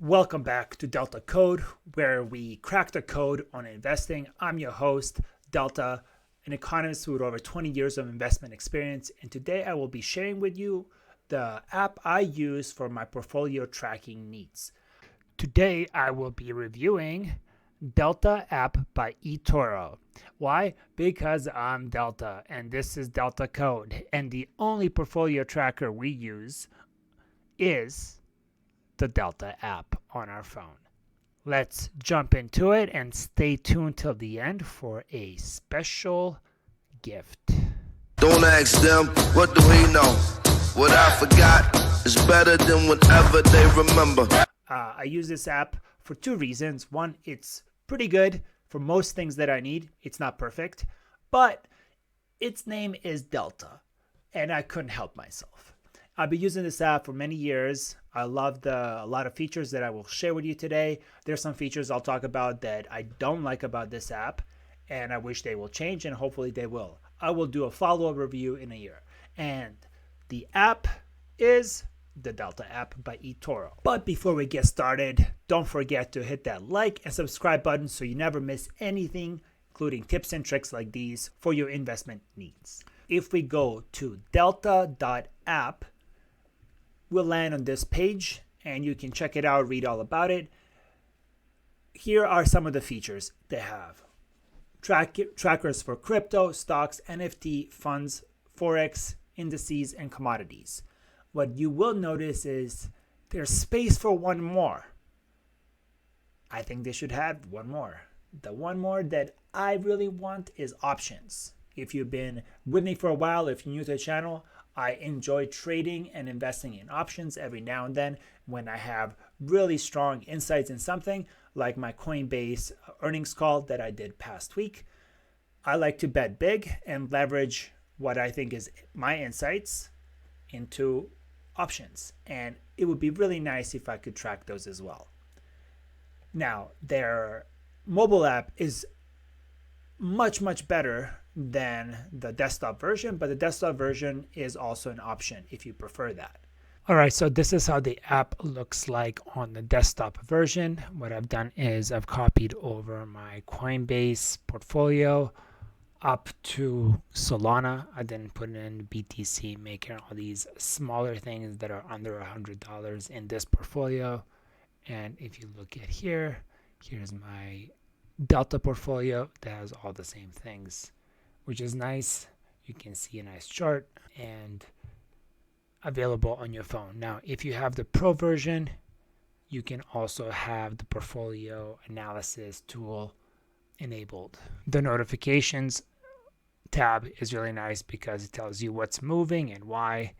Welcome back to Delta Code, where we crack the code on investing. I'm your host, Delta, an economist with over 20 years of investment experience, and today I will be sharing with you the app I use for my portfolio tracking needs. Today I will be reviewing Delta app by eToro. Why? Because I'm Delta, and this is Delta Code, and the only portfolio tracker we use is the Delta app on our phone. Let's jump into it and stay tuned till the end for a special gift. Don't ask them, what do we know? What I forgot is better than whatever they remember. I use this app for two reasons. One, it's pretty good for most things that I need. It's not perfect, but its name is Delta, and I couldn't help myself. I've been using this app for many years. I love a lot of features that I will share with you today. There's some features I'll talk about that I don't like about this app, and I wish they will change, and hopefully they will. I will do a follow-up review in a year. And the app is the Delta app by eToro. But before we get started, don't forget to hit that like and subscribe button so you never miss anything, including tips and tricks like these for your investment needs. If we go to delta.app, we'll land on this page and you can check it out, read all about it. Here are some of the features they have. Trackers for crypto, stocks, NFT, funds, forex, indices, and commodities. What you will notice is there's space for one more. I think they should have one more. The one more that I really want is options. If you've been with me for a while, if you're new to the channel, I enjoy trading and investing in options every now and then when I have really strong insights in something, like my Coinbase earnings call that I did past week. I like to bet big and leverage what I think is my insights into options. And it would be really nice if I could track those as well. Now, their mobile app is much better than the desktop version, but the desktop version is also an option if you prefer that. All right, so this is how the app looks like on the desktop version. What I've done is I've copied over my Coinbase portfolio up to Solana. I didn't put in BTC, making all these smaller things that are under $100 in this portfolio. And if you look at here, here's my Delta portfolio that has all the same things, which is nice. You can see a nice chart and available on your phone. Now, if you have the Pro version, you can also have the portfolio analysis tool enabled. The notifications tab is really nice because it tells you what's moving and why.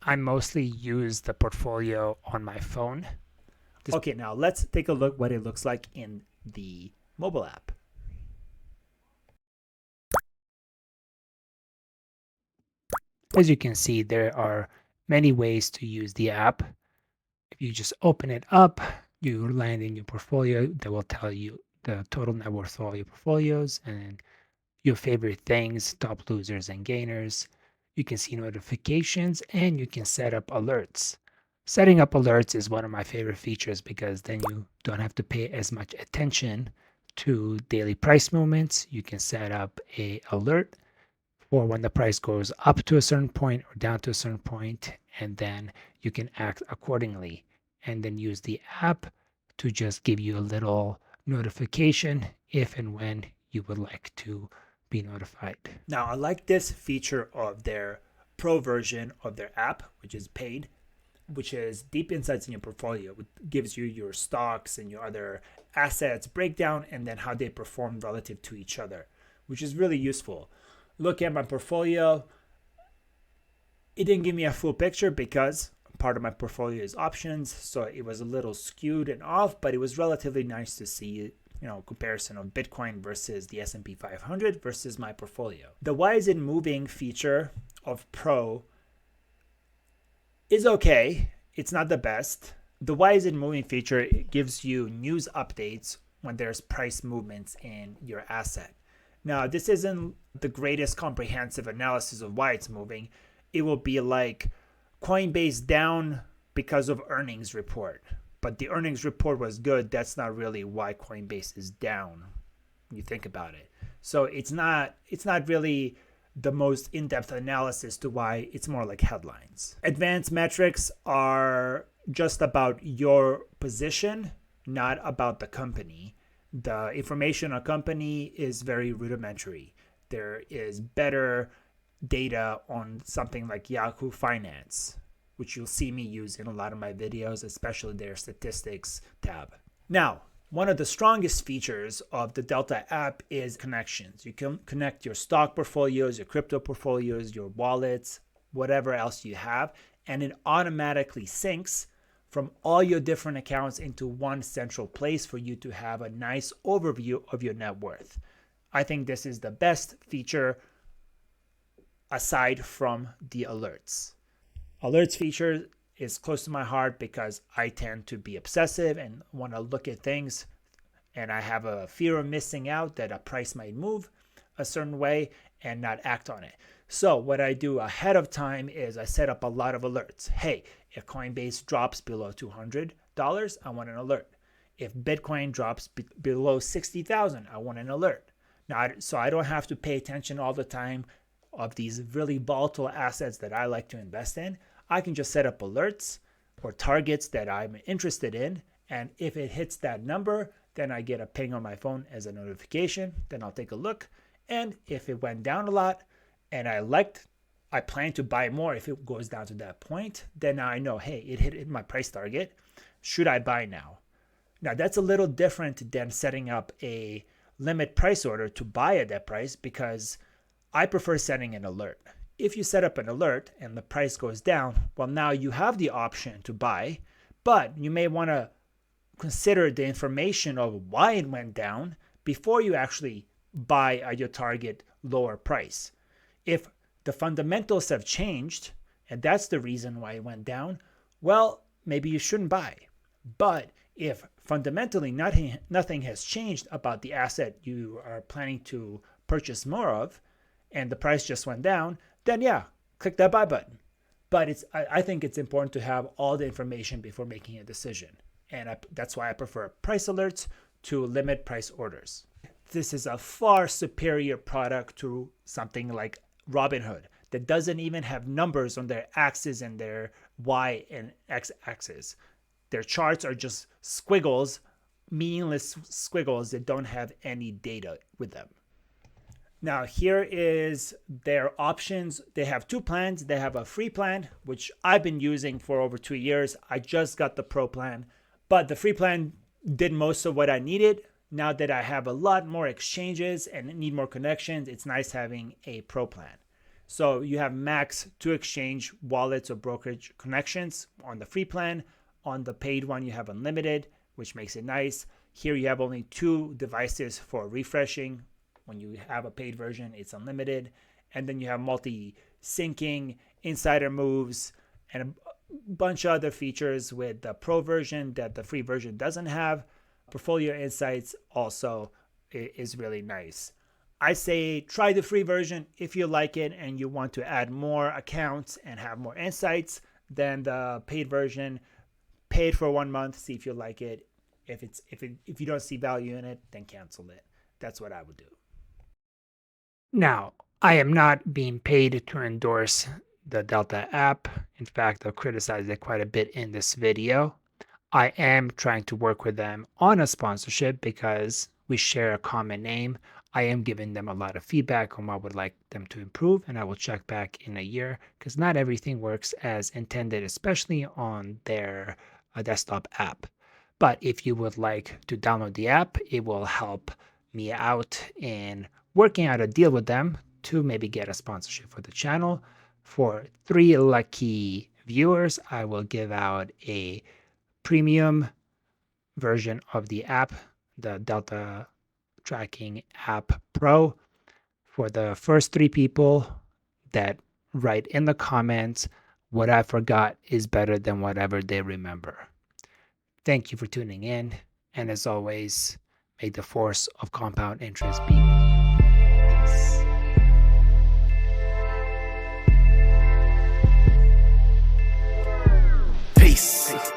I mostly use the portfolio on my phone. Okay, now let's take a look what it looks like in the mobile app. As you can see, there are many ways to use the app. If you just open it up, you land in your portfolio that will tell you the total net worth of all your portfolios and your favorite things, top losers and gainers. You can see notifications and you can set up alerts. Setting up alerts is one of my favorite features because then you don't have to pay as much attention to daily price movements. You can set up an alert for when the price goes up to a certain point or down to a certain point, and then you can act accordingly and then use the app to just give you a little notification if and when you would like to be notified. Now, I like this feature of their Pro version of their app, which is paid, which is deep insights in your portfolio. It gives you your stocks and your other assets breakdown and then how they perform relative to each other, which is really useful. Look at my portfolio. It didn't give me a full picture because part of my portfolio is options, so it was a little skewed and off, but it was relatively nice to see, comparison of Bitcoin versus the S&P 500 versus my portfolio. The why is it moving feature of Pro is okay. It's not the best. The why is it moving feature gives you news updates when there's price movements in your asset. Now, this isn't the greatest comprehensive analysis of why it's moving. It will be like Coinbase down because of earnings report. but the earnings report was good, that's not really why Coinbase is down. You think about it. So it's not really the most in-depth analysis to why. It's more like headlines. Advanced metrics are just about your position, not about the company. The information on a company is very rudimentary. There is better data on something like Yahoo Finance, which you'll see me use in a lot of my videos, especially their statistics tab. Now, one of the strongest features of the Delta app is connections. You can connect your stock portfolios, your crypto portfolios, your wallets, whatever else you have, and it automatically syncs from all your different accounts into one central place for you to have a nice overview of your net worth. I think this is the best feature aside from the alerts. Alerts feature is close to my heart because I tend to be obsessive and want to look at things, and I have a fear of missing out that a price might move a certain way and not act on it. So what I do ahead of time is I set up a lot of alerts. Hey, if Coinbase drops below $200, I want an alert. If Bitcoin drops below 60,000, I want an alert. Now, so I don't have to pay attention all the time of these really volatile assets that I like to invest in. I can just set up alerts or targets that I'm interested in. And if it hits that number, then I get a ping on my phone as a notification. Then I'll take a look. And if it went down a lot and I plan to buy more if it goes down to that point, then now I know, hey, it hit my price target. Should I buy now? Now, that's a little different than setting up a limit price order to buy at that price, because I prefer setting an alert. If you set up an alert and the price goes down, well, now you have the option to buy, but you may want to consider the information of why it went down before you actually buy at your target lower price. If the fundamentals have changed and that's the reason why it went down, well, maybe you shouldn't buy. But if fundamentally nothing has changed about the asset you are planning to purchase more of, and the price just went down, then yeah, click that buy button. But I think it's important to have all the information before making a decision. And that's why I prefer price alerts to limit price orders. This is a far superior product to something like Robinhood that doesn't even have numbers on their axis and their Y and X axis. Their charts are just squiggles, meaningless squiggles that don't have any data with them. Now, here is their options. They have two plans. They have a free plan, which I've been using for over 2 years. I just got the pro plan, but the free plan did most of what I needed. Now that I have a lot more exchanges and need more connections, it's nice having a pro plan. So you have max 2 exchange wallets or brokerage connections on the free plan. On the paid one, you have unlimited, which makes it nice. Here you have only 2 devices for refreshing. When you have a paid version, it's unlimited. And then you have multi-syncing, insider moves, and a bunch of other features with the pro version that the free version doesn't have. Portfolio insights also is really nice. I say try the free version if you like it and you want to add more accounts and have more insights. Then the paid version, pay it for 1 month, see if you like it. If you don't see value in it, then cancel it. That's what I would do. Now, I am not being paid to endorse the Delta app. In fact, I'll criticize it quite a bit in this video. I am trying to work with them on a sponsorship because we share a common name. I am giving them a lot of feedback on what I would like them to improve, and I will check back in a year because not everything works as intended, especially on their desktop app. But if you would like to download the app, it will help me out in working out a deal with them to maybe get a sponsorship for the channel. For 3 lucky viewers, I will give out a premium version of the app, the Delta Tracking App Pro. For the first 3 people that write in the comments, what I forgot is better than whatever they remember. Thank you for tuning in. And as always, may the force of compound interest be with you. Peace. Peace.